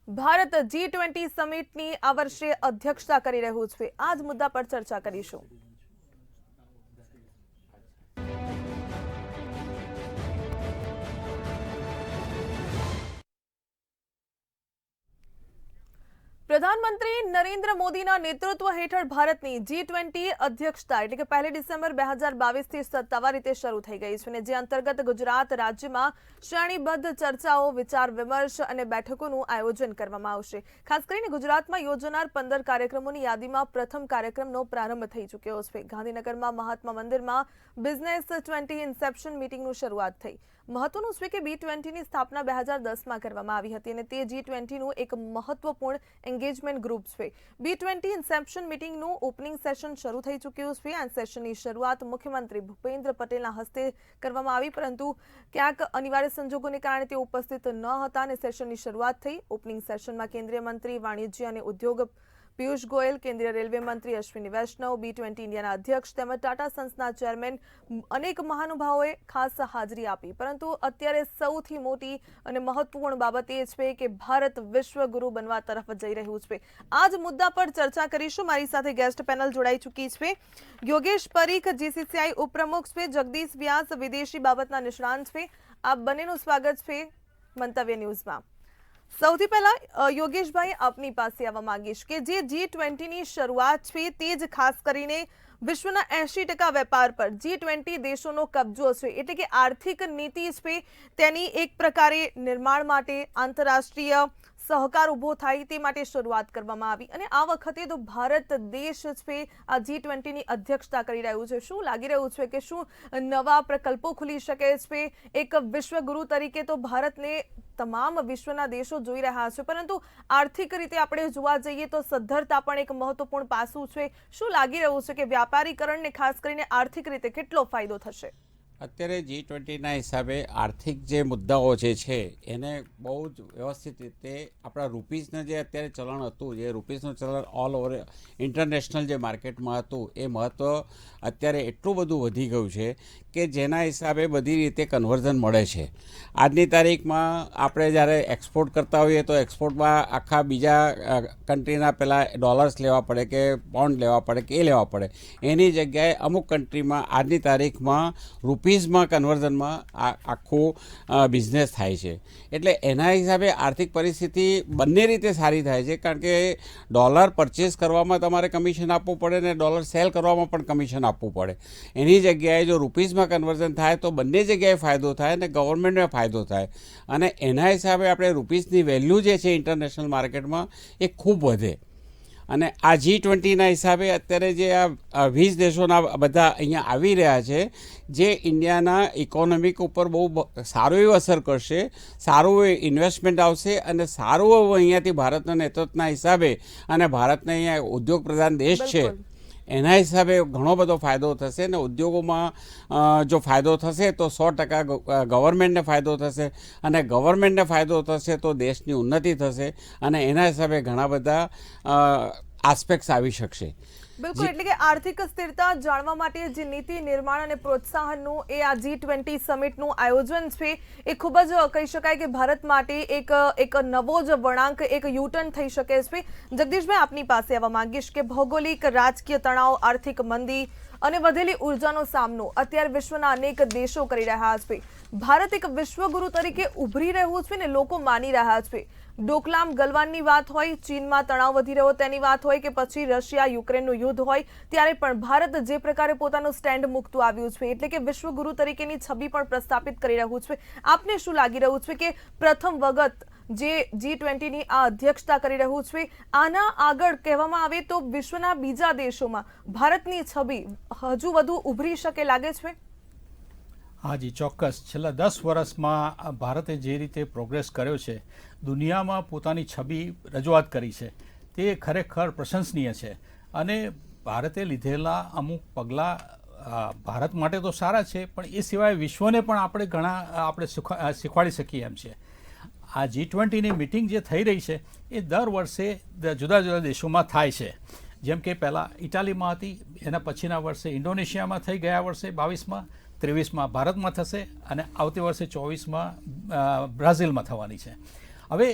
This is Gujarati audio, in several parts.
ભારત G20 સમિટની આ વર્ષે અધ્યક્ષતા કરી રહ્યું છે। આ જ મુદ્દા પર ચર્ચા કરીશું। प्रधानमंत्री नरेन्द्र मोदीना नेतृत्व हेठळ भारतनी G20 अध्यक्षता એટલે કે 1 ડિસેમ્બર 2022 થી સત્તાવાર રીતે શરૂ થઈ ગઈ છે અને જે અંતર્ગત ગુજરાત રાજ્યમાં શ્રેણીબદ્ધ ચર્ચાઓ, વિચાર વિમર્શ અને બેઠકોનું આયોજન કરવામાં આવશે। ખાસ કરીને ગુજરાતમાં યોજાનાર 15 કાર્યક્રમોની યાદીમાં પ્રથમ કાર્યક્રમનો પ્રારંભ થઈ ચૂક્યો છે। ગાંધીનગરમાં મહાત્મા મંદિરમાં બિઝનેસ 20 ઇન્સેપ્શન મીટિંગનું શરૂઆત થઈ। મહત્વનું છે કે B20 ની સ્થાપના 2010માં કરવામાં આવી હતી અને તે G20 નું એક મહત્વપૂર્ણ एंगेजमेंट ग्रुप है। B20 इंसेप्शन मीटिंग નું ઓપનિંગ સેશન શરૂ થઈ ચૂક્યું છે। આ સેશનની શરૂઆત મુખ્યમંત્રી ભૂપેન્દ્ર પટેલના હસ્તે કરવામાં આવી, પરંતુ ક્યાંક અનિવાર્ય સંજોગોને કારણે તે ઉપસ્થિત ન હતા અને સેશનની શરૂઆત થઈ। ઓપનિંગ સેશનમાં કેન્દ્રીય મંત્રી વાણિજ્ય અને ઉદ્યોગ पीयूष गोयल, केंद्रीय रेलवे मंत्री अश्विनी वैष्णव, B20 इंडियाना अध्यक्ष तेमज टाटा सन्सना चेरमेन अनेक महानुभावोए खास हाजरी आपी। परंतु अत्यारे सौथी मोटी अने महत्वपूर्ण बाबत ए छे के भारत विश्वगुरु बनवा तरफ जई रह्युं छे। आज मुद्दा पर चर्चा करीशुं। मारी साथे गेस्ट पेनल जोड़ाई चूकी छे। योगेश परीख GCCI उपप्रमुख छे, जगदीश व्यास विदेशी बाबतना निष्णात छे। आप बनेनुं स्वागत छे मंतव्य न्यूज़मां। સૌથી પહેલા યોગેશભાઈ આપની પાસે આવવા માંગીશ કે જે G20 ની શરૂઆત છે તે જ ખાસ કરીને વિશ્વના 80% વેપાર પર G20 દેશોનો કબજો છે, એટલે કે આર્થિક નીતિ છે તેની એક પ્રકારે નિર્માણ માટે આંતરરાષ્ટ્રીય સહકાર ઉભો થાય તે માટે શરૂઆત કરવામાં આવી અને આ વખતે તો ભારત દેશ છે આ G20 ની અધ્યક્ષતા કરી રહ્યું છે। શું લાગી રહ્યું છે કે શું નવા પ્રકલ્પો ખુલી શકે છે? એક વિશ્વગુરુ તરીકે તો ભારતને તમામ વિશ્વના દેશો જોઈ રહ્યા છે, પરંતુ આર્થિક રીતે આપણે જોવા જઈએ તો સદ્ધરતા પણ એક મહત્વપૂર્ણ પાસું છે। શું લાગી રહ્યું છે કે વ્યાપારીકરણને ખાસ કરીને આર્થિક રીતે કેટલો ફાયદો થશે? અત્યારે G20ના હિસાબે આર્થિક જે મુદ્દાઓ જે છે એને બહુ જ વ્યવસ્થિત રીતે આપણા રૂપીઝને જે અત્યારે ચલણ હતું, જે રૂપીઝનું ચલણ ઓલ ઓવર ઇન્ટરનેશનલ જે માર્કેટમાં હતું એ મહત્ત્વ અત્યારે એટલું બધું વધી ગયું છે કે જેના હિસાબે બધી રીતે કન્વર્ઝન મળે છે। આજની તારીખમાં આપણે જ્યારે એક્સપોર્ટ કરતા હોઈએ તો એક્સપોર્ટમાં આખા બીજા કન્ટ્રીના પેલા ડોલર્સ લેવા પડે કે પાઉન્ડ લેવા પડે કે એ લેવા પડે, એની જગ્યાએ અમુક કન્ટ્રીમાં આજની તારીખમાં રૂપીઝમાં કન્વર્ઝનમાં આખું બિઝનેસ થાય છે। એટલે એના હિસાબે આર્થિક પરિસ્થિતિ બંને રીતે સારી થાય છે, કારણ કે ડોલર પરચેસ કરવામાં તમારે કમિશન આપવું પડે ને ડોલર સેલ કરવામાં પણ કમિશન આપવું પડે। એની જગ્યાએ જો રૂપીઝમાં કન્વર્ઝન થાય તો બંને જગ્યાએ ફાયદો થાય અને ગવર્મેન્ટને ફાયદો થાય અને એના હિસાબે આપણે રૂપીઝની વેલ્યુ જે છે ઇન્ટરનેશનલ માર્કેટમાં એ ખૂબ વધે। અને આ G20ના હિસાબે અત્યારે જે આ 20 દેશોના બધા અહીંયા આવી રહ્યા છે, જે ઇન્ડિયાના ઇકોનોમિક ઉપર બહુ સારું એવું અસર કરશે, સારું એવું ઇન્વેસ્ટમેન્ટ આવશે અને સારું એવું અહીંયાથી ભારતના નેતૃત્વના હિસાબે અને ભારતને અહીંયા ઉદ્યોગ પ્રધાન દેશ છે એના હિસાબે ઘણો બધો ફાયદો થશે અને ઉદ્યોગોમાં જો ફાયદો થશે તો 100% ગવર્મેન્ટને ફાયદો થશે અને ગવર્મેન્ટને ફાયદો થશે તો દેશની ઉન્નતિ થશે અને એના હિસાબે ઘણા બધા આસ્પેક્ટ્સ આવી શકશે। બિલકુલ, એટલે કે આર્થિક સ્થિરતા જાણવા માટે જે નીતિ નિર્માણ અને પ્રોત્સાહનનું એ આ G20 સમિટનું આયોજન છે એ ખૂબ જ કહી શકાય કે ભારત માટે એક નવો જ વળાંક, એક યુટર્ન થઈ શકે છે। જગદીશભાઈ આપની પાસે આવવા માંગીશ કે ભૌગોલિક રાજકીય તણાવ, આર્થિક મંદી અને વધેલી ઉર્જાનો સામનો અત્યારે વિશ્વના અનેક દેશો કરી રહ્યા છે। ભારત એક વિશ્વગુરુ તરીકે ઉભરી રહ્યું છે ને લોકો માની રહ્યા છે। ડોકલામ ગલવાનની વાત હોય, ચીનમાં તણાવ વધી રહ્યો તેની વાત હોય કે પછી રશિયા યુક્રેનનું યુદ્ધ હોય, ત્યારે પણ ભારત જે પ્રકારે પોતાનું સ્ટેન્ડ મૂકતું આવ્યું છે એટલે કે વિશ્વગુરુ તરીકેની છબી પણ પ્રસ્થાપિત કરી રહ્યું છે। આપને શું લાગી રહ્યું છે કે પ્રથમ વખત જે G20 ની આ અધ્યક્ષતા કરી રહ્યું છે આના આગળ કહેવામાં આવે તો વિશ્વના બીજા દેશોમાં ભારતની છબી હજુ વધુ ઉભરી શકે લાગે છે? हाँ जी, ચોક્કસ। છેલ્લા 10 વર્ષમાં ભારતે જે રીતે પ્રોગ્રેસ કર્યો છે, દુનિયામાં પોતાની છબી રજૂઆત કરી છે, તે ખરેખર પ્રશંસનીય છે અને ભારતે લીધેલા અમુક પગલાં ભારત માટે તો સારા છે, પણ એ સિવાય વિશ્વને પણ આપણે ઘણા આપણે શીખવાડી શકીએ એમ છે। આ G20ની મિટિંગ જે થઈ રહી છે એ દર વર્ષે જુદા જુદા દેશોમાં થાય છે। જેમ કે પહેલાં ઇટાલીમાં હતી, એના પછીના વર્ષે ઇન્ડોનેશિયામાં થઈ, ગયા વર્ષે 22માં, 23માં ભારતમાં થશે અને આવતી વર્ષે 24માં બ્રાઝિલમાં થવાની છે। હવે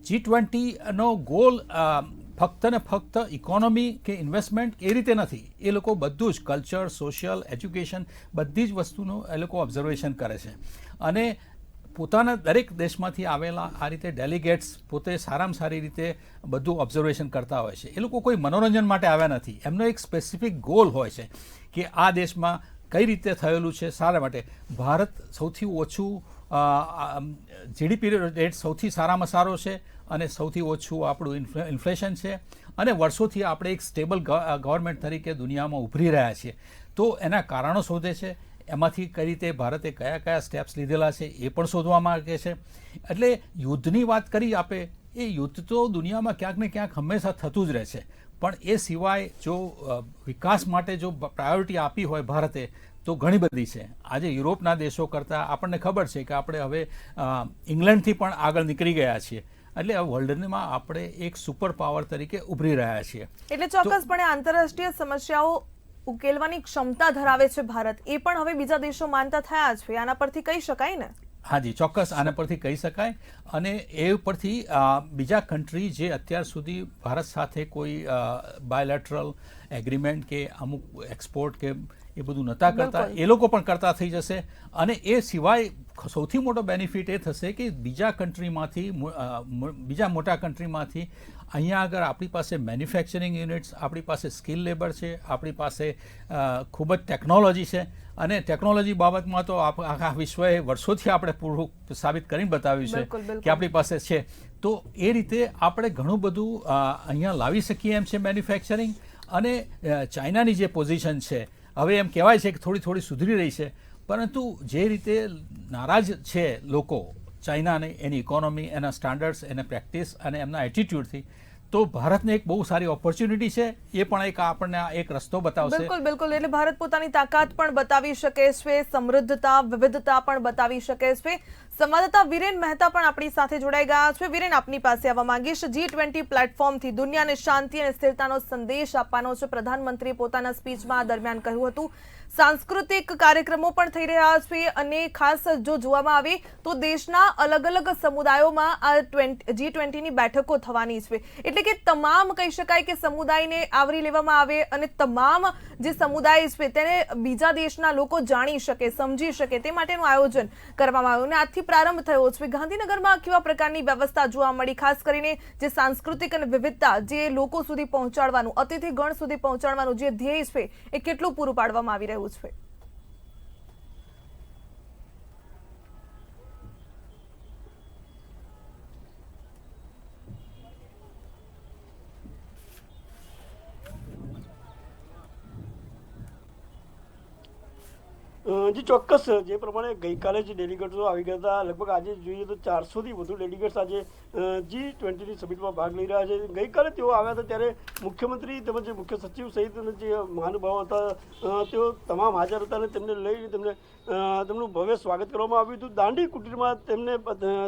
G20નો ગોલ ફક્ત ને ફક્ત ઇકોનોમી કે ઇન્વેસ્ટમેન્ટ એ રીતે નથી. એ લોકો બધું જ કલ્ચર, સોશિયલ, એજ્યુકેશન બધી જ વસ્તુનું એ લોકો ઓબ્ઝર્વેશન કરે છે. અને પોતાના દરેક દેશમાંથી આવેલા આ રીતે ડેલિગેટ્સ પોતે સારામાં સારી રીતે બધું ઓબ્ઝર્વેશન કરતા હોય છે. એ લોકો કોઈ મનોરંજન માટે આવ્યા નથી. એમનો એક સ્પેસિફિક ગોલ હોય છે કે આ દેશમાં કઈ રીતે થયેલું છે સારા માટે. ભારત સૌથી ઓછું જીડીપી રેટ સૌથી સારામાં સારો છે અને સૌથી ઓછું આપણું ઇન્ફ્લેશન છે અને વર્ષોથી આપણે એક સ્ટેબલ ગવર્મેન્ટ તરીકે દુનિયામાં ઉભરી રહ્યા છીએ. તો એના કારણો શોધે છે. એમાંથી કઈ રીતે ભારતે કયા કયા સ્ટેપ્સ લીધેલા છે એ પણ શોધવા માંગે છે. એટલે યુદ્ધની વાત કરી આપે, એ યુદ્ધ તો દુનિયામાં ક્યાંક ને ક્યાંક હંમેશા થતું જ રહે છે. પણ એ સિવાય જો વિકાસ માટે જો પ્રાયોરિટી આપી હોય ભારતે તો ઘણી બધી છે. આજે યુરોપના દેશો કરતાં આપણને ખબર છે કે આપણે હવે ઇંગ્લેન્ડથી પણ આગળ નીકળી ગયા છીએ. એટલે આ વર્લ્ડમાં આપણે એક સુપર પાવર તરીકે ઉભરી રહ્યા છીએ. એટલે ચોક્કસપણે આંતરરાષ્ટ્રીય સમસ્યાઓ ઉકેલવાની ક્ષમતા ધરાવે છે ભારત. એ પણ હવે બીજા દેશો માનતા થયા છે. આના પરથી કહી શકાય ને? હાજી, ચોક્કસ આના પરથી કહી શકાય. અને એ ઉપરથી બીજા કન્ટ્રી જે અત્યાર સુધી ભારત સાથે કોઈ બાયલેટરલ એગ્રીમેન્ટ કે અમુક એક્સપોર્ટ કે એ બધું નહોતા કરતા, એ લોકો પણ કરતા થઈ જશે. અને એ સિવાય સૌથી મોટો બેનિફિટ એ થશે કે બીજા કન્ટ્રીમાંથી બીજા મોટા કન્ટ્રીમાંથી અહીંયા આગળ આપણી પાસે મેન્યુફેક્ચરિંગ યુનિટ્સ, આપણી પાસે સ્કિલ લેબર છે, આપણી પાસે ખૂબ જ ટેકનોલોજી છે. અને ટેકનોલોજી બાબતમાં તો આખા વિશ્વએ વર્ષોથી આપણે પૂરું સાબિત કરીને બતાવ્યું છે કે આપણી પાસે છે. તો એ રીતે આપણે ઘણું બધું અહીંયા લાવી શકીએ એમ છે મેન્યુફેક્ચરિંગ. અને ચાઇનાની જે પોઝિશન છે હવે એમ કહેવાય છે કે થોડી થોડી સુધરી રહી છે, પરંતુ જે રીતે નારાજ છે લોકો ચાઇનાને, એની ઇકોનોમી, એના સ્ટાન્ડર્ડ્સ, એના પ્રેક્ટિસ અને એમના એટીટ્યૂડથી, તો ભારતને એક બહુ સારી ઓપોર્ચ્યુનિટી છે. એ પણ એક આપણને એક રસ્તો બતાવશે. બિલકુલ બિલકુલ. એટલે ભારત પોતાની તાકાત પણ બતાવી શકે છે, સમૃદ્ધતા, વિવિધતા પણ બતાવી શકે છે. સંવાદદાતા વિરેન મહેતા પણ આપણી સાથે જોડાઈ ગયા છે. વિરેન, આપની પાસે આવવા માંગીશ. G20 પ્લેટફોર્મથી દુનિયાને શાંતિ અને સ્થિરતાનો સંદેશ આપવાનો છે. પ્રધાનમંત્રીએ પોતાના સ્પીચમાં દરમિયાન કહ્યું હતું. સાંસ્કૃતિક કાર્યક્રમો પણ થઈ રહ્યા છે અને ખાસ જો જોવામાં આવે તો દેશના અલગ અલગ સમુદાયોમાં આ G20ની બેઠકો થવાની છે. એટલે કે તમામ કહી શકાય કે સમુદાયને આવરી લેવામાં આવે અને તમામ જે સમુદાય છે તેને બીજા દેશના લોકો જાણી શકે, સમજી શકે તે માટેનું આયોજન કરવામાં આવ્યું. અને આજથી પ્રારંભ થયો છે. ગાંધીનગરમાં કેવા પ્રકારની વ્યવસ્થા જોવા મળી? ખાસ કરીને જે સાંસ્કૃતિક અને વિવિધતા જે લોકો સુધી પહોંચાડવાનું, અતિથિગણ સુધી પહોંચાડવાનું જે ધ્યેય છે એ કેટલું પૂરું પાડવામાં આવી રહ્યું છે? જી ચોક્કસ. જે પ્રમાણે ગઈકાલે જે ડેલિગેટ્સો આવી ગયા હતા, લગભગ આજે જોઈએ તો 400થી વધુ ડેલિગેટ્સ આજે G20ની સમિટમાં ભાગ લઈ રહ્યા છે. ગઈકાલે તેઓ આવ્યા હતા ત્યારે મુખ્યમંત્રી તેમજ મુખ્ય સચિવ સહિત જે મહાનુભાવો હતા તેઓ તમામ હાજર હતા અને તેમને લઈને તેમનું ભવ્ય સ્વાગત કરવામાં આવ્યું હતું. દાંડી કુટીરમાં તેમને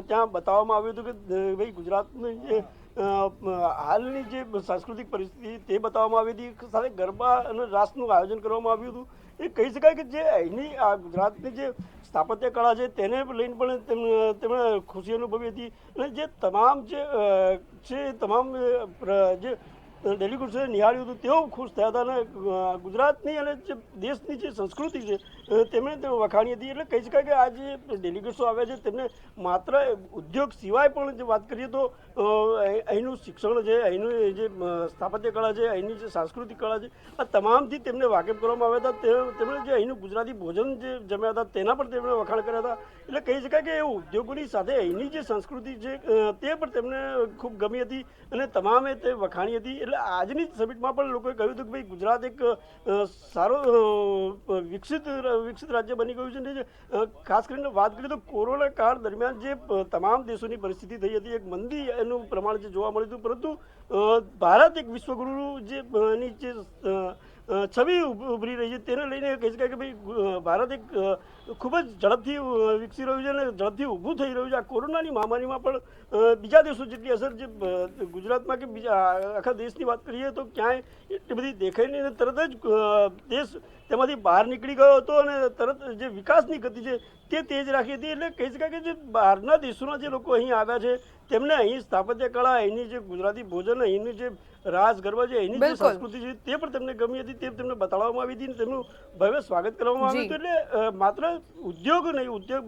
ત્યાં બતાવવામાં આવ્યું હતું કે ભાઈ ગુજરાતની જે હાલની જે સાંસ્કૃતિક પરિસ્થિતિ તે બતાવવામાં આવી હતી. સાથે ગરબા અને રાસનું આયોજન કરવામાં આવ્યું હતું. એ કહી શકાય કે જે અહીંની આ ગુજરાતની જે સ્થાપત્ય કળા છે તેને લઈને પણ તેમણે ખુશી અનુભવી હતી. અને જે તમામ છે તમામ જે ડેલિગેટ્સે નિહાળ્યું હતું તેઓ ખુશ થયા હતા. અને ગુજરાતની અને જે દેશની જે સંસ્કૃતિ છે તેમણે તે વખાણી હતી. એટલે કહી શકાય કે આ જે ડેલિગેટ્સો આવ્યા છે તેમને માત્ર ઉદ્યોગ સિવાય પણ જે વાત કરીએ તો અહીંનું શિક્ષણ છે, અહીંનું જે સ્થાપત્ય કળા છે, અહીંની જે સાંસ્કૃતિક કળા છે, આ તમામથી તેમને વાકેફ કરવામાં આવ્યા હતા. તેમણે જે અહીંનું ગુજરાતી ભોજન જે જમ્યા હતા તેના પણ તેમણે વખાણ કર્યા હતા. એટલે કહી શકાય કે એ ઉદ્યોગોની સાથે અહીંની જે સંસ્કૃતિ છે તે પણ તેમને ખૂબ ગમી હતી અને તમામે તે વખાણી હતી. એટલે આજની સમિટમાં પણ લોકોએ કહ્યું હતું કે ભાઈ ગુજરાત એક સારો વિકસિત રાજ્ય બની ગયું છે. ને ખાસ કરીને વાત કરીએ તો કોરોના કાળ દરમિયાન જે તમામ દેશોની પરિસ્થિતિ થઈ હતી, એક મંદી એનું પ્રમાણ જે જોવા મળ્યું હતું, પરંતુ ભારત એક વિશ્વગુરુ જે છબી ઉભરી રહી છે તેને લઈને કહી શકાય કે ભાઈ ભારત એક ખૂબ જ ઝડપથી વિકસી રહ્યું છે અને ઝડપથી ઊભું થઈ રહ્યું છે. આ કોરોનાની મહામારીમાં પણ બીજા દેશો જેટલી અસર જે ગુજરાતમાં કે બીજા આખા દેશની વાત કરીએ તો ક્યાંય એટલી બધી દેખાઈ નહીં અને તરત જ દેશ તેમાંથી બહાર નીકળી ગયો હતો અને તરત જે વિકાસની ગતિ છે તે તેજ રાખી હતી. એટલે કહી શકાય કે જે બહારના દેશોના જે લોકો અહીં આવ્યા છે તેમને અહીં સ્થાપત્ય કળા, અહીંની જે ગુજરાતી ભોજન, અહીંની જે રાસ ગરબા છે, અહીંની જે સંસ્કૃતિ છે તે પણ તેમને ગમી હતી, તે તેમને બતાડવામાં આવી હતી અને તેમનું ભવ્ય સ્વાગત કરવામાં આવ્યું હતું. એટલે માત્ર ઉદ્યોગ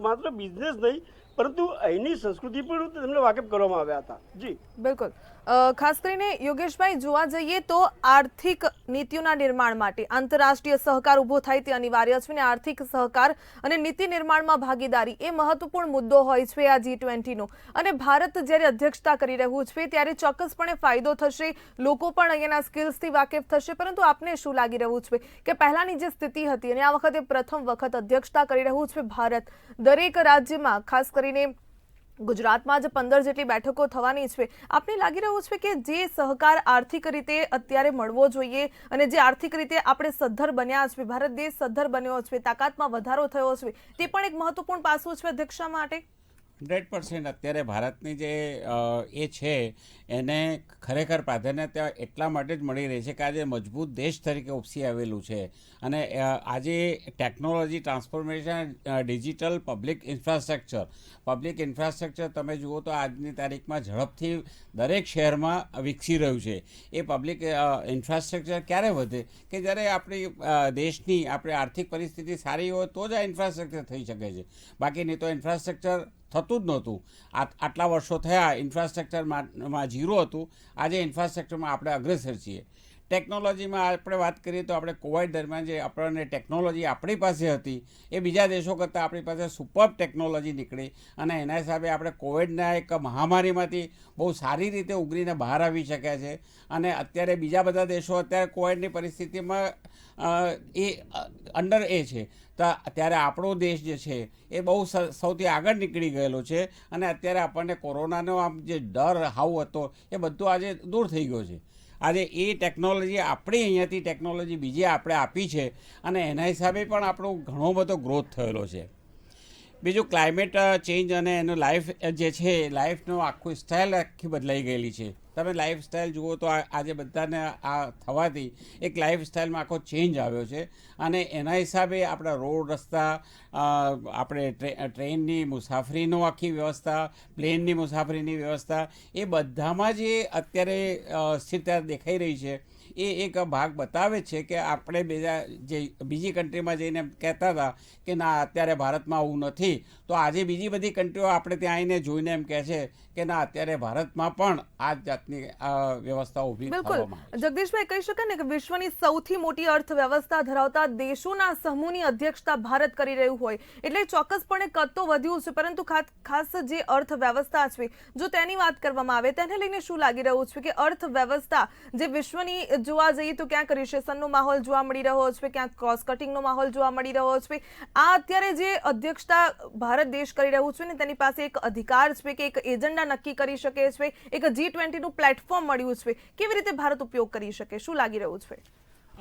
માત્ર બિઝનેસ નહીં પરંતુ અહીંની સંસ્કૃતિ પણ તેમને વાકેફ કરવામાં આવ્યા હતા. જી બિલકુલ. ખાસ કરીને યોગેશભાઈ, જોવા જઈએ તો આર્થિક નીતિઓના નિર્માણ માટે આંતરરાષ્ટ્રીય સહકાર ઉભો થાય તે અનિવાર્ય છે અને આર્થિક સહકાર અને નીતિ નિર્માણમાં ભાગીદારી એ મહત્વપૂર્ણ મુદ્દો હોય છે આ G20નો. અને ભારત જ્યારે અધ્યક્ષતા કરી રહ્યું છે ત્યારે ચોક્કસપણે ફાયદો થશે, લોકો પણ અહીંયાના સ્કિલ્સથી વાકેફ થશે. પરંતુ આપને શું લાગી રહ્યું છે કે પહેલાની જે સ્થિતિ હતી અને આ વખતે પ્રથમ વખત અધ્યક્ષતા કરી રહ્યું છે ભારત, દરેક રાજ્યમાં ખાસ કરીને ગુજરાતમાં જ 15 જેટલી બેઠકો થવાની છે, આપને લાગી રહ્યું છે કે જે સહકાર આર્થિક રીતે અત્યારે મળવો જોઈએ અને જે આર્થિક રીતે આપણે સદ્ધર બન્યા છે, ભારત દેશ સદ્ધર બન્યો છે, તાકાતમાં વધારો થયો છે, તે પણ એક મહત્વપૂર્ણ પાસું છે અધ્યક્ષતા માટે? 100% અત્યારે ભારતની જે એ છે એને ખરેખર પ્રાધાન્યતા એટલા માટે જ મળી રહી છે કે આજે મજબૂત દેશ તરીકે ઉપસી આવેલું છે અને આજે technology transformation, digital public infrastructure તમે જુઓ તો આજની તારીખમાં ઝડપથી દરેક શહેરમાં વિકસી રહ્યું છે. એ પબ્લિક ઇન્ફ્રાસ્ટ્રક્ચર ક્યારે વધે કે જ્યારે આપણી દેશની આપણી આર્થિક પરિસ્થિતિ સારી હોય તો જ આ ઇન્ફ્રાસ્ટ્રક્ચર થઈ શકે છે. બાકી નહીં તો ઇન્ફ્રાસ્ટ્રક્ચર થતું જ નહોતું. આટલા વર્ષો થયા ઇન્ફ્રાસ્ટ્રક્ચરમાં ઝીરો હતું, આજે ઇન્ફ્રાસ્ટ્રક્ચરમાં આપણે અગ્રેસર છીએ. ટેકનોલોજીમાં આપણે વાત કરીએ તો આપણે કોવિડ દરમિયાન જે આપણને ટેકનોલોજી આપણી પાસે હતી એ બીજા દેશો કરતાં આપણી પાસે સુપર ટેકનોલોજી નીકળી અને એના હિસાબે આપણે કોવિડના એક મહામારીમાંથી બહુ સારી રીતે ઉગરીને બહાર આવી શક્યા છે. અને અત્યારે બીજા બધા દેશો અત્યારે કોવિડની પરિસ્થિતિમાં અંડર છે તો અત્યારે આપણો દેશ જે છે એ બહુ સૌથી આગળ નીકળી ગયેલો છે અને અત્યારે આપણને કોરોનાનો આમ જે ડર હાવ હતો એ બધું આજે દૂર થઈ ગયો છે. આજે એ ટેકનોલોજી આપણી અહીંયાથી ટેકનોલોજી બીજે આપણે આપી છે અને એના હિસાબે પણ આપણો ઘણો બધો ગ્રોથ થયેલો છે. બીજું ક્લાઇમેટ ચેન્જ અને એનો લાઈફ જે છે લાઈફનો આખું સ્ટાઇલ આખી બદલાઈ ગયેલી છે. તમે લાઈફ સ્ટાઇલ જુઓ તો આજે બધાને આ થવાથી એક લાઈફ સ્ટાઇલમાં આખો ચેન્જ આવ્યો છે અને એના હિસાબે આપણા રોડ રસ્તા, આપણે ટ્રેનની મુસાફરીનો આખી વ્યવસ્થા, પ્લેનની મુસાફરીની વ્યવસ્થા, એ બધામાં જે અત્યારે સ્થિરતા દેખાઈ રહી છે એ એક ભાગ બતાવે છે કે આપણે બીજી કન્ટ્રીમાં જઈને કહેતા હતા કે ના અત્યારે ભારતમાં આવું નથી, તો આજે બીજી બધી કન્ટ્રીઓ આપણે ત્યાં આવીને જોઈને એમ કહે છે કે ના અત્યારે ભારતમાં પણ આ જાતની વ્યવસ્થા ઊભી કરવામાં આવે છે. જગદીશભાઈ, કહી શકાય ને કે વિશ્વની સૌથી મોટી અર્થવ્યવસ્થા ધરાવતા દેશોના સમૂહની અધ્યક્ષતા ભારત કરી રહ્યું હોય એટલે ચોક્કસપણે કદ તો વધ્યું છે, પરંતુ ખાસ જે અર્થવ્યવસ્થા છે જો તેની વાત કરવામાં આવે તેને લઈને શું લાગી રહ્યું છે કે અર્થવ્યવસ્થા જે વિશ્વની જોવા જઈએ તો ક્યાંક રિસેશનનો માહોલ જોવા મળી રહ્યો છે, ક્યાંક કોસ્ટ કટિંગનો માહોલ જોવા મળી રહ્યો છે. આ અત્યારે જે અધ્યક્ષતા ભારત દેશ કરી રહ્યું છે ને તેની પાસે એક અધિકાર છે કે એક એજન્ડા નક્કી કરી શકે છે, એક G20નું પ્લેટફોર્મ મળ્યું છે, કેવી રીતે ભારત ઉપયોગ કરી શકે, શું લાગી રહ્યું છે?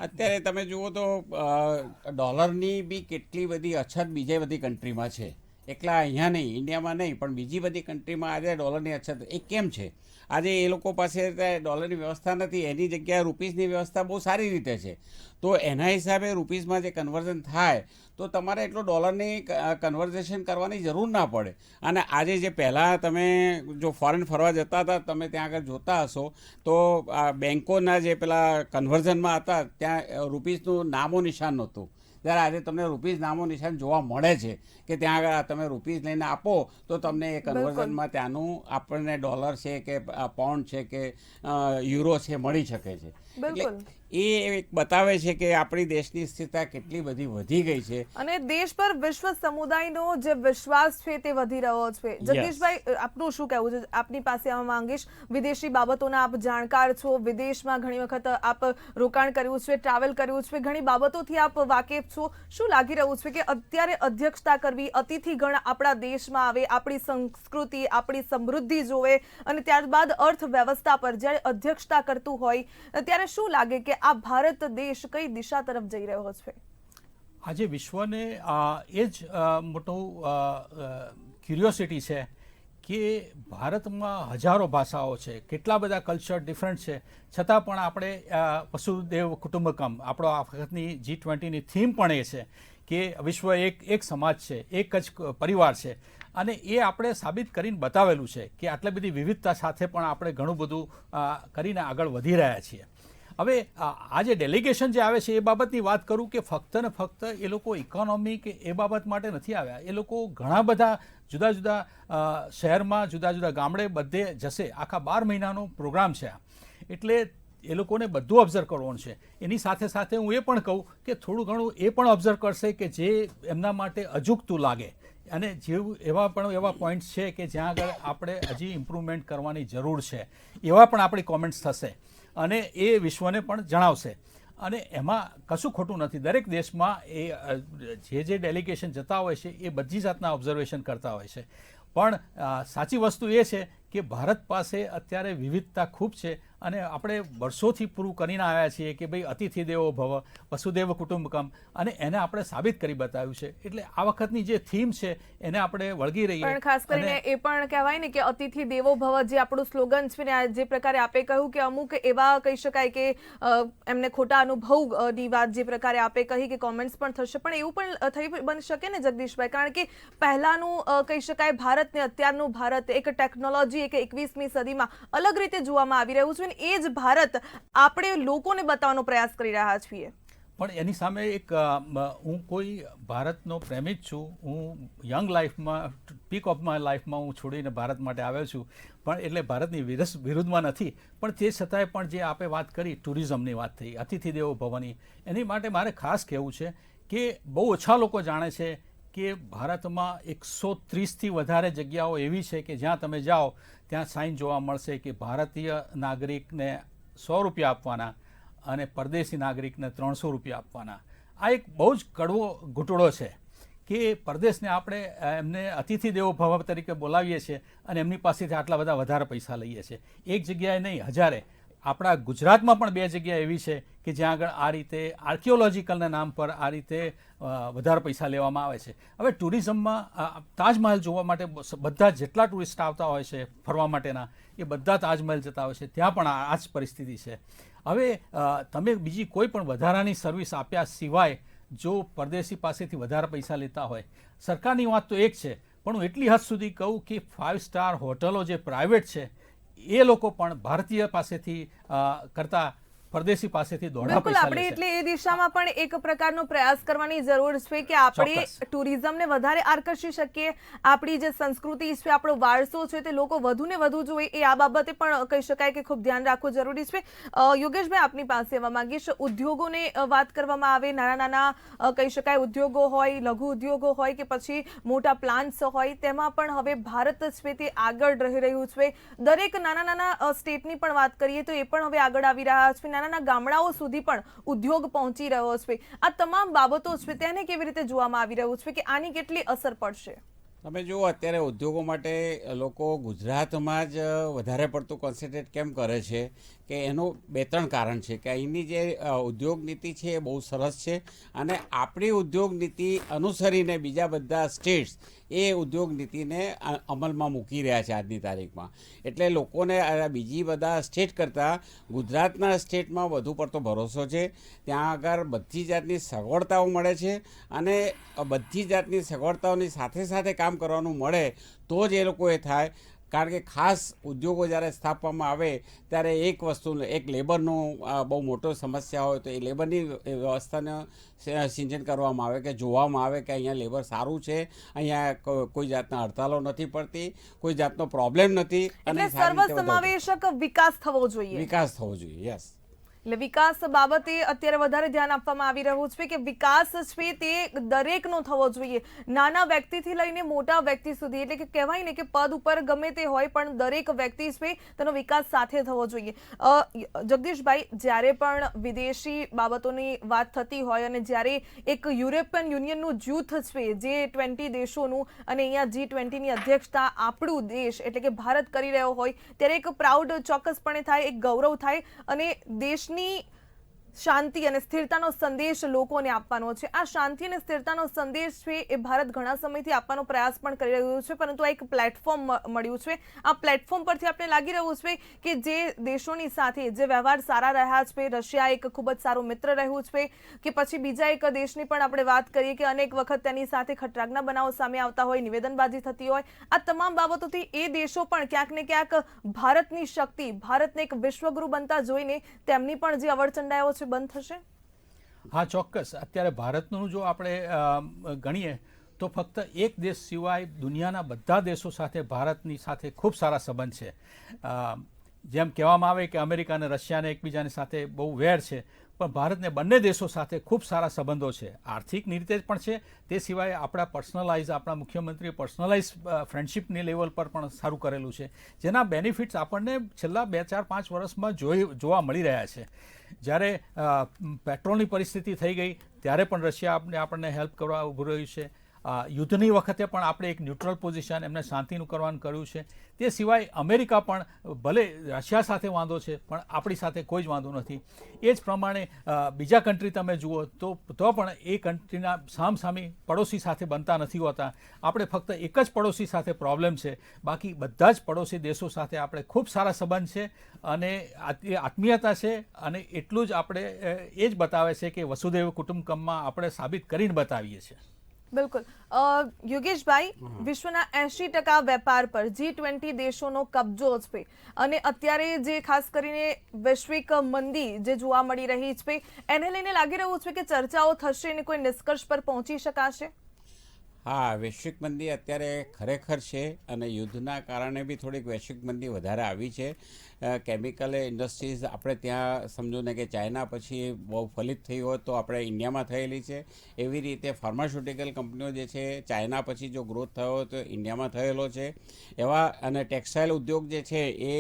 અત્યારે તમે જુઓ તો ડોલરની બી કેટલી બધી અછત બીજી બધી કન્ટ્રીમાં છે. એકલા અહીંયા નહીં, ઇન્ડિયામાં નહીં, પણ બીજી બધી કન્ટ્રીમાં આજે ડોલરની અછત એ કેમ છે? આજે એ લોકો પાસે ડોલરની વ્યવસ્થા નથી, એની જગ્યાએ રૂપીસની વ્યવસ્થા બહુ સારી રીતે છે. તો એના હિસાબે રૂપીસમાં જે કન્વર્ઝન થાય તો તમારે એટલો ડોલરની કન્વર્ઝેશન કરવાની જરૂર ના પડે. અને આજે જે પહેલાં તમે જો ફોરેન ફરવા જતા હતા તમે ત્યાં આગળ જોતા હશો તો બેન્કોના જે પેલા કન્વર્ઝનમાં હતા ત્યાં રૂપીસનું નામો નિશાન નહોતું. ત્યારે આજે તમને રૂપીસ નામો નિશાન જોવા મળે છે કે ત્યાં આગળ તમે રૂપીસ લઈને આપો તો તમને એ કન્વર્ઝનમાં ત્યાંનું આપણને ડોલર છે કે પાઉન્ડ છે કે યુરો છે મળી શકે છે. એટલે એ એક બતાવે છે કે આપણી દેશની સ્થિરતા કેટલી બધી વધી ગઈ છે અને દેશ પર વિશ્વ સમુદાયનો જે વિશ્વાસ છે તે વધી રહ્યો છે. જગદીશભાઈ, આપનું શું કહેવું છે? આપની પાસે આવવા માંગીશ. વિદેશી બાબતોના આપ જાણકાર છો, વિદેશમાં ઘણી વખત આપ રોકાણ કર્યું છે, ટ્રાવેલ કર્યું છે, ઘણી બાબતોથી આપ વાકેફ છો. શું લાગી રહ્યું છે કે અત્યારે અધ્યક્ષતા કરવી, અતિથિગણ આપણા દેશમાં આવે, આપણી સંસ્કૃતિ, આપણી સમૃદ્ધિ જોવે અને ત્યારબાદ અર્થવ્યવસ્થા પર જ્યારે અધ્યક્ષતા કરતું હોય ત્યારે તમને શું લાગે કે આ ભારત દેશ કઈ દિશા તરફ જઈ રહ્યો છે? આજે વિશ્વને એ જ મોટું ક્યુરિયોસિટી છે કે ભારતમાં હજારો ભાષાઓ છે, કેટલા બધા કલ્ચર ડિફરન્ટ છે, છતાં પણ આપણે વસુદેવ કુટુંબકમ, આપણો આ વખતની G20ની થીમ પણ એ છે કે વિશ્વ એક સમાજ છે, એક જ પરિવાર છે. અને એ આપણે સાબિત કરીને બતાવેલું છે કે આટલી બધી વિવિધતા સાથે પણ આપણે ઘણું બધું કરીને આગળ વધી રહ્યા છીએ. હવે આ જે ડેલિગેશન જે આવે છે એ બાબતની વાત કરું કે ફક્ત ને ફક્ત એ લોકો ઇકોનોમી કે એ બાબત માટે નથી આવ્યા. એ લોકો ઘણા બધા જુદા જુદા શહેરમાં, જુદા જુદા ગામડે બધે જશે. આખા 12 મહિનાનો પ્રોગ્રામ છે આ. એટલે એ લોકોને બધું ઓબ્ઝર્વ કરવાનું છે. એની સાથે સાથે હું એ પણ કહું કે થોડું ઘણું એ પણ ઓબ્ઝર્વ કરશે કે જે એમના માટે અજુગતું લાગે, અને જેવું એવા પોઈન્ટ્સ છે કે જ્યાં આગળ આપણે હજી ઇમ્પ્રુવમેન્ટ કરવાની જરૂર છે, એવા પણ આપણી કોમેન્ટ્સ થશે અને એ વિશ્વને પણ જણાવશે. અને એમાં કશું ખોટું નથી. દરેક દેશમાં એ જે ડેલિગેશન જતા હોય છે એ બધી જાતના ઓબ્ઝર્વેશન કરતા હોય છે. પણ સાચી વસ્તુ એ છે કે ભારત પાસે અત્યારે વિવિધતા ખૂબ છે અને આપણે વર્ષોથી પૂરું કરીને આવ્યા છીએ કે ભાઈ અતિથિ દેવો ભવ, વસુદેવ કુટુંબકમ, અને એને આપણે સાબિત કરી બતાવ્યું છે. એટલે આ વખતની જે થીમ છે એને આપણે વળગી રહીએ. પણ ખાસ કરીને એ પણ કહેવાય ને કે અતિથિ દેવો ભવ જે આપણું સ્લોગન છે ને, જે પ્રકારે આપે કહ્યું કે અમુક એવા કહી શકાય કે એમને ખોટા અનુભવની વાત જે પ્રકારે આપે કહી કે કોમેન્ટ્સ પણ થશે, પણ એવું પણ થઈ બની શકે ને જગદીશભાઈ, કારણ કે પહેલાનું કહી શકાય ભારત ને અત્યારનું ભારત એક ટેકનોલોજી, એક 21મી સદીમાં અલગ રીતે જોવામાં આવી રહ્યું છે. એ જ ભારત આપણે લોકોને બતાવવાનો પ્રયાસ કરી રહ્યા છીએ. પણ એની સામે એક હું કોઈ ભારતનો પ્રેમી જ છું. હું યંગ લાઈફમાં, પીક ઓફ માય લાઈફમાં હું છોડીને ભારત માટે આવ્યો છું. પણ એટલે ભારતની વિરુદ્ધમાં નથી, પણ તે છતાંય પણ જે આપણે વાત કરી, ટુરિઝમની વાત થઈ, અતિથિ દેવો ભવની, એની માટે મારે ખાસ કહેવું છે કે બહુ ઓછા લોકો જાણે છે કે ભારતમાં 130થી વધારે જગ્યાઓ એવી છે કે જ્યાં તમે જાઓ ત્યાં સાઇન જોવા મળશે કે ભારતીય નાગરિકને 100 રૂપિયા આપવાના અને પરદેશી નાગરિકને 300 રૂપિયા આપવાના. આ એક બહુ જ કડવો ઘૂંટડો છે કે પરદેશને આપણે એમને અતિથિ દેવો ભવ તરીકે બોલાવીએ છીએ અને એમની પાસેથી આટલા બધા વધારે પૈસા લઈએ છીએ. એક જગ્યાએ નહીં, હજારે. આપણા ગુજરાતમાં પણ 2 જગ્યા એવી છે કે જ્યાં આગળ આ રીતે આર્કિયોલોજીકલના નામ પર આ રીતે વધારે પૈસા લેવામાં આવે છે. હવે ટુરિઝમમાં તાજમહેલ જોવા માટે બધા જેટલા ટુરિસ્ટ આવતા હોય છે ફરવા માટેના, એ બધા તાજમહેલ જતા હોય છે. ત્યાં પણ આ જ પરિસ્થિતિ છે. હવે તમે બીજી કોઈ પણ વધારાની સર્વિસ આપ્યા સિવાય જો પરદેશી પાસેથી વધારે પૈસા લેતા હોય, સરકારની વાત તો એક છે, પણ હું એટલી હદ સુધી કહું કે 5 સ્ટાર હોટલો જે પ્રાઇવેટ છે એ લોકો પણ ભારતીય પાસેથી કરતા પરદેશી પાસેથી દોઢા પૈસા લે છે. એટલે એ દિશામાં પણ એક પ્રકારનો પ્રયાસ કરવાની જરૂર છે કે આપણે ટુરિઝમને વધારે આકર્ષી શકીએ. આપણી જે સંસ્કૃતિ છે, આપણો વારસો છે, તે લોકો વધુ ને વધુ જોઈએ. એ આ બાબતે પણ કહી શકાય કે ખૂબ ધ્યાન રાખવું જરૂરી છે. યોગેશભાઈ, આપની પાસે આવવા માંગીશ. ઉદ્યોગોને વાત કરવામાં આવે, નાના કહી શકાય ઉદ્યોગો હોય, લઘુ ઉદ્યોગો હોય કે પછી મોટા પ્લાન્ટ્સ હોય, તેમાં પણ હવે ભારત છે તે આગળ રહી રહ્યું છે. દરેક નાના સ્ટેટની પણ વાત કરીએ તો એ પણ હવે આગળ આવી રહ્યા છે. નાના ગામડાઓ સુધી પણ ઉદ્યોગ પહોંચી રહ્યો છે. આ તમામ બાબતો છે તેને કેવી રીતે જોવામાં આવી રહ્યું છે કે આની કેટલી અસર પડશે? તમે જુઓ, અત્યારે ઉદ્યોગો માટે લોકો ગુજરાતમાં જ વધારે પડતું કોન્સન્ટ્રેટ કેમ કરે છે કે એનું 2-3 કારણ છે કે અહીંની જે ઉદ્યોગ નીતિ છે એ બહુ સરસ છે અને આપણી ઉદ્યોગ નીતિ અનુસરીને બીજા બધા સ્ટેટ્સ એ ઉદ્યોગ નીતિને અમલમાં મૂકી રહ્યા છે આજની તારીખમાં. એટલે લોકોને બીજી બધા સ્ટેટ કરતાં ગુજરાતના સ્ટેટમાં વધુ પડતો ભરોસો છે. ત્યાં આગળ બધી જાતની સગવડતાઓ મળે છે અને બધી જાતની સગવડતાઓની સાથે સાથે કામ કરવાનું મળે તો જ એ લોકો એ થાય. કારણ કે ખાસ ઉદ્યોગો જ્યારે સ્થાપવામાં આવે ત્યારે એક વસ્તુ, એક લેબરનો બહુ મોટો સમસ્યા હોય તો એ લેબરની વ્યવસ્થાને સિંચન કરવામાં આવે, કે જોવામાં આવે કે અહીંયા લેબર સારું છે, અહીંયા કોઈ જાતના હડતાલો નથી પડતી, કોઈ જાતનો પ્રોબ્લેમ નથી. અને સર્વસમાવેશક વિકાસ થવો જોઈએ. યસ. એટલે વિકાસ બાબતે અત્યારે વધારે ધ્યાન આપવામાં આવી રહ્યું છે કે વિકાસ છે તે દરેકનો થવો જોઈએ, નાના વ્યક્તિથી લઈને મોટા વ્યક્તિ સુધી. એટલે કે કહેવાય ને કે પદ ઉપર ગમે તે હોય પણ દરેક વ્યક્તિ છે તેનો વિકાસ સાથે થવો જોઈએ. જગદીશભાઈ, જ્યારે પણ વિદેશી બાબતોની વાત થતી હોય અને જ્યારે એક યુરોપિયન યુનિયનનું જૂથ છે જે 20 દેશોનું અને અહીંયા G20ની અધ્યક્ષતા આપણું દેશ એટલે કે ભારત કરી રહ્યો હોય, ત્યારે એક પ્રાઉડ ચોક્કસપણે થાય, એક ગૌરવ થાય અને દેશના દેશની શાંતિ અને સ્થિરતાનો સંદેશ લોકોને આપવાનો છે. આ શાંતિ અને સ્થિરતાનો સંદેશ છે એ ભારત ઘણા સમયથી આપવાનો પ્રયાસ પણ કરી રહ્યું છે, પરંતુ આ એક પ્લેટફોર્મ મળ્યું છે. આ પ્લેટફોર્મ પરથી આપણે લાગી રહ્યું છે કે જે દેશોની સાથે જે વ્યવહાર સારા રહ્યા છે, રશિયા એક ખૂબ જ સારું મિત્ર રહ્યું છે, કે પછી બીજા એક દેશની પણ આપણે વાત કરીએ કે અનેક વખત તેની સાથે ખતરાકના બનાવો સામે આવતા હોય, નિવેદનબાજી થતી હોય, આ તમામ બાબતોથી એ દેશો પણ ક્યાંક ને ક્યાંક ભારતની શક્તિ, ભારતને એક વિશ્વગુરુ બનતા જોઈને તેમની પણ જે અવરચંડાઓ છે બંધ થશે. હા, ચોક્કસ. અત્યારે ભારતનું જો આપણે ગણીએ તો ફક્ત એક દેશ સિવાય દુનિયાના બધા દેશો સાથે ભારતની સાથે ખૂબ સારા સંબંધ છે. જેમ કહેવામાં આવે કે અમેરિકા અને રશિયાને એકબીજાની સાથે બહુ વેર છે, પણ ભારતને બંને દેશો સાથે ખૂબ સારા સંબંધો છે. આર્થિક રીતે પણ છે, તે સિવાય આપણા પર્સનલાઇઝ, આપણા મુખ્યમંત્રીએ પર્સનલાઇઝ ફ્રેન્ડશિપની લેવલ પર પણ સારું કરેલું છે, જેના બેનિફિટ્સ આપણને છેલ્લા 2-4-5 વર્ષમાં જોવા મળી રહ્યા છે. જ્યારે પેટ્રોલની પરિસ્થિતિ થઈ ગઈ ત્યારે પણ રશિયા આપણને હેલ્પ કરવા ઊભું રહ્યું છે. યુદ્ધની વખતે પણ આપણે એક ન્યુટ્રલ પોઝિશન એમને શાંતિનું કરવાનું કર્યું છે. તે સિવાય અમેરિકા પણ ભલે રશિયા સાથે વાંધો છે, પણ આપણી સાથે કોઈ જ વાંધો નથી. એ જ પ્રમાણે બીજા કન્ટ્રી તમે જુઓ તો પણ એ કન્ટ્રીના સામસામી પડોશી સાથે બનતા નથી હોતા. આપણે ફક્ત એક જ પડોશી સાથે પ્રોબ્લેમ છે, બાકી બધા જ પડોશી દેશો સાથે આપણે ખૂબ સારા સંબંધ છે અને આત્મીયતા છે. અને એટલું જ આપણે એ જ બતાવે છે કે વસુધૈવ કુટુંબકમમાં આપણે સાબિત કરીને બતાવીએ છીએ. બિલકુલ. યોગેશભાઈ, વિશ્વના 80% વેપાર પર G20 દેશોનો કબજો છે અને અત્યારે જે ખાસ કરીને વૈશ્વિક મંદી જે જોવા મળી રહી છે એને લઈને લાગી રહ્યું છે કે ચર્ચાઓ થશે અને કોઈ નિષ્કર્ષ પર પહોંચી શકાશે. હા, વૈશ્વિક મંદી અત્યારે ખરેખર છે અને યુદ્ધના કારણે બી થોડીક વૈશ્વિક મંદી વધારે આવી છે. કેમિકલ ઇન્ડસ્ટ્રીઝ આપણે ત્યાં સમજો ને કે ચાઇના પછી બહુ ફલિત થઈ હોય તો આપણે ઇન્ડિયામાં થયેલી છે. એવી રીતે ફાર્માસ્યુટિકલ કંપનીઓ જે છે ચાઇના પછી જો ગ્રોથ થયો હોય તો ઇન્ડિયામાં થયેલો છે. એવા અને ટેક્સટાઇલ ઉદ્યોગ જે છે એ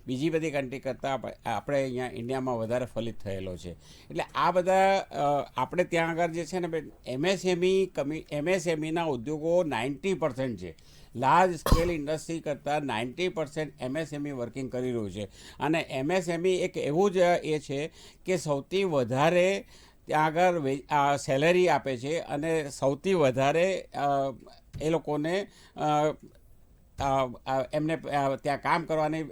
બીજી બધી કન્ટ્રી કરતાં આપણે અહીંયા ઇન્ડિયામાં વધારે ફલિત થયેલો છે. એટલે આ બધા આપણે ત્યાં આગળ જે છે ને એમએસએમઈના ઉદ્યોગો 90% છે. લાર્જ સ્કેલ ઇન્ડસ્ટ્રી કરતાં 90% એમએસએમઈ વર્કિંગ કરી રહ્યું છે. અને એમએસએમઈ એક એવું જ એ છે કે સૌથી વધારે ત્યાં આગળ સેલેરી આપે છે અને સૌથી વધારે એ લોકોને એમને ત્યાં કામ કરવાની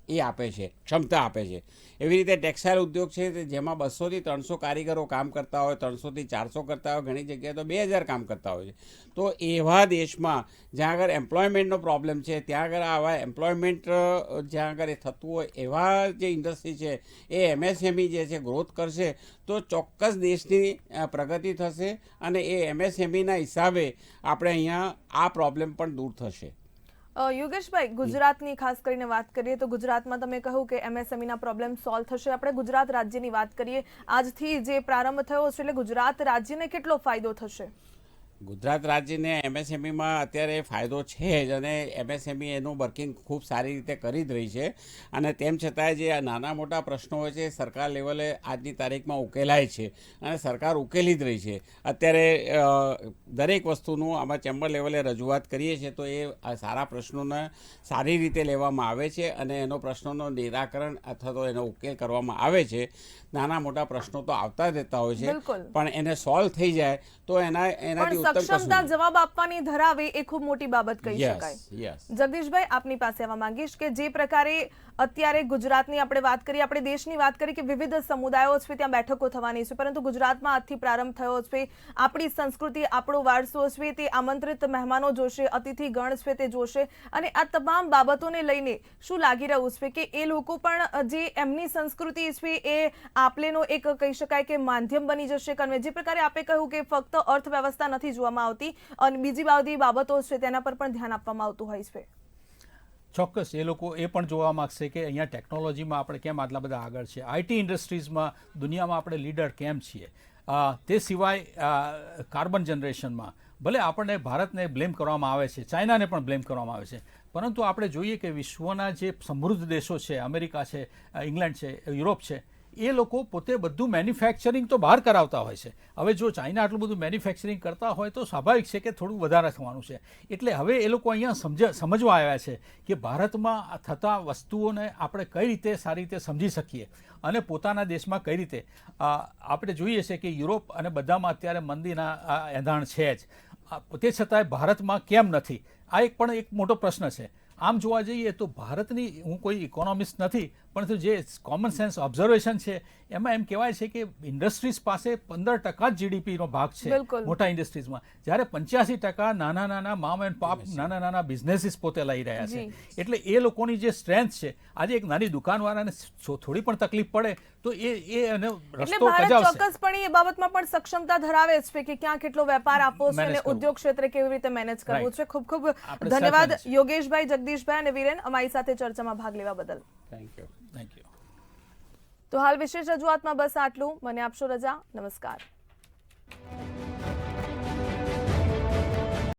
એ આપે છે, ક્ષમતા આપે છે. એવી રીતે ટેક્સટાઇલ ઉદ્યોગ છે જેમાં 200 થી 300 કારીગરો કામ કરતા હોય, 300 થી 400 કરતા હોય, ઘણી જગ્યાએ તો 2000 કામ કરતા હોય છે. તો એવા દેશમાં જ્યાં આગળ એમ્પ્લોયમેન્ટનો પ્રોબ્લેમ છે, ત્યાં આગળ આવા એમ્પ્લોયમેન્ટ જ્યાં આગળ થતું હોય એવા જે ઇન્ડસ્ટ્રી છે એ એમએસએમઈ જે છે ગ્રોથ કરશે તો ચોક્કસ દેશની પ્રગતિ થશે અને એ એમએસએમઈના હિસાબે આપણે અહીંયા આ પ્રોબ્લેમ પણ દૂર થશે. યોગેશભાઈ, ગુજરાતની ખાસ કરીને વાત કરીએ તો ગુજરાતમાં તમે કહ્યું કે એમએસએમઈના પ્રોબ્લેમ સોલ્વ થશે. આપણે ગુજરાત રાજ્યની વાત કરીએ, આજથી જે પ્રારંભ થયો છે એટલે ગુજરાત રાજ્યને કેટલો ફાયદો થશે? ગુજરાત રાજ્યને એમએસએમઈમાં અત્યારે ફાયદો છે જ અને એમએસએમઈ એનું વર્કિંગ ખૂબ સારી રીતે કરી જ રહી છે. અને તેમ છતાંય જે આ નાના મોટા પ્રશ્નો હોય છે સરકાર લેવલે આજની તારીખમાં ઉકેલાય છે અને સરકાર ઉકેલી જ રહી છે. અત્યારે દરેક વસ્તુનું આમાં ચેમ્બર લેવલે રજૂઆત કરીએ છીએ તો એ સારા પ્રશ્નોને સારી રીતે લેવામાં આવે છે અને એનો પ્રશ્નોનું નિરાકરણ અથવા તો એનો ઉકેલ કરવામાં આવે છે. નાના મોટા પ્રશ્નો તો આવતા રહેતા હોય છે, પણ એને સોલ્વ થઈ જાય તો એનાથી સક્ષમતા જવાબ આપવાની ધરાવે એ ખૂબ મોટી બાબત કહી શકાય. જગદીશભાઈ, આપની પાસે આવવા માંગીશ કે જે પ્રકારે અત્યારે ગુજરાતની આપણે વાત કરીએ, આપણે દેશની વાત કરીએ કે વિવિધ સમુદાયો છે ત્યાં બેઠકો થવાની છે, પરંતુ ગુજરાતમાં આજથી પ્રારંભ થયો છે. આપણી સંસ્કૃતિ, આપણો વારસો છે તે આમંત્રિત મહેમાનો જોશે, અતિથિ ગણ છે તે જોશે અને આ તમામ બાબતોને લઈને શું લાગી રહ્યું છે કે એ લોકો પણ જે એમની સંસ્કૃતિ છે એ આપલેનો એક કહી શકાય કે માધ્યમ બની જશે. જે પ્રકારે આપે કહ્યું કે ફક્ત અર્થવ્યવસ્થા નથી જોવામાં આવતી અને બીજી બધી બાબતો છે તેના પર પણ ધ્યાન આપવામાં આવતું હોય છે. ચોક્કસ એ લોકો એ પણ જોવા માગશે કે અહીંયા ટેકનોલોજીમાં આપણે કેમ આટલા બધા આગળ છે, આઈટી ઇન્ડસ્ટ્રીઝમાં દુનિયામાં આપણે લીડર કેમ છીએ. તે સિવાય કાર્બન જનરેશનમાં ભલે આપણને ભારતને બ્લેમ કરવામાં આવે છે, ચાઇનાને પણ બ્લેમ કરવામાં આવે છે, પરંતુ આપણે જોઈએ કે વિશ્વના જે સમૃદ્ધ દેશો છે, અમેરિકા છે, ઇંગ્લેન્ડ છે, યુરોપ છે, એ લોકો પોતે બધું મેન્યુફેક્ચરિંગ તો બહાર કરાવતા હોય છે. હવે જો ચાઇના આટલું બધું મેન્યુફેક્ચરિંગ કરતા હોય તો સ્વાભાવિક છે કે થોડું વધારે થવાનું છે. એટલે હવે એ લોકો અહીંયા સમજવા આવ્યા છે કે ભારતમાં થતા વસ્તુઓને આપણે કઈ રીતે સારી રીતે સમજી શકીએ અને પોતાના દેશમાં કઈ રીતે આપણે જોઈએ છે કે યુરોપ અને બધામાં અત્યારે મંદીના એંધાણ છે જ. તે છતાંય ભારતમાં કેમ નથી, આ એક મોટો પ્રશ્ન છે. આમ જોવા જઈએ તો ભારતની, હું કોઈ ઇકોનોમિસ્ટ નથી, પરંતુ જે કોમન સેન્સ ઓબ્ઝર્વેશન છે એમાં એમ કહેવાય છે કે ઇન્ડસ્ટ્રીઝ પાસે 15% જ જીડીપીનો ભાગ છે મોટા ઇન્ડસ્ટ્રીઝમાં, જ્યારે 85% નાના મામ એન્ડ પાપ નાના બિઝનેસીસ પોતે લઈ રહ્યા છે. એટલે એ લોકોની જે સ્ટ્રેન્થ છે, આજે એક નાની દુકાનવાળાને થોડી પણ તકલીફ પડે તો એ એને રસ્તો કજાવશે. ચોક્કસપણે એ બાબતમાં પણ સક્ષમતા ધરાવે છે કે ક્યાં કેટલો વેપાર આપવો છે અને ઉદ્યોગ ક્ષેત્રે કેવી રીતે મેનેજ કરવું છે. ખૂબ ખૂબ ધન્યવાદ યોગેશભાઈ, જગદીશભાઈ અને વિરેન અમારી સાથે ચર્ચામાં ભાગ લેવા બદલ. Thank you. તો હાલ વિશેષ રજૂઆતમાં બસ આટલું. મને આપશો રજા. નમસ્કાર.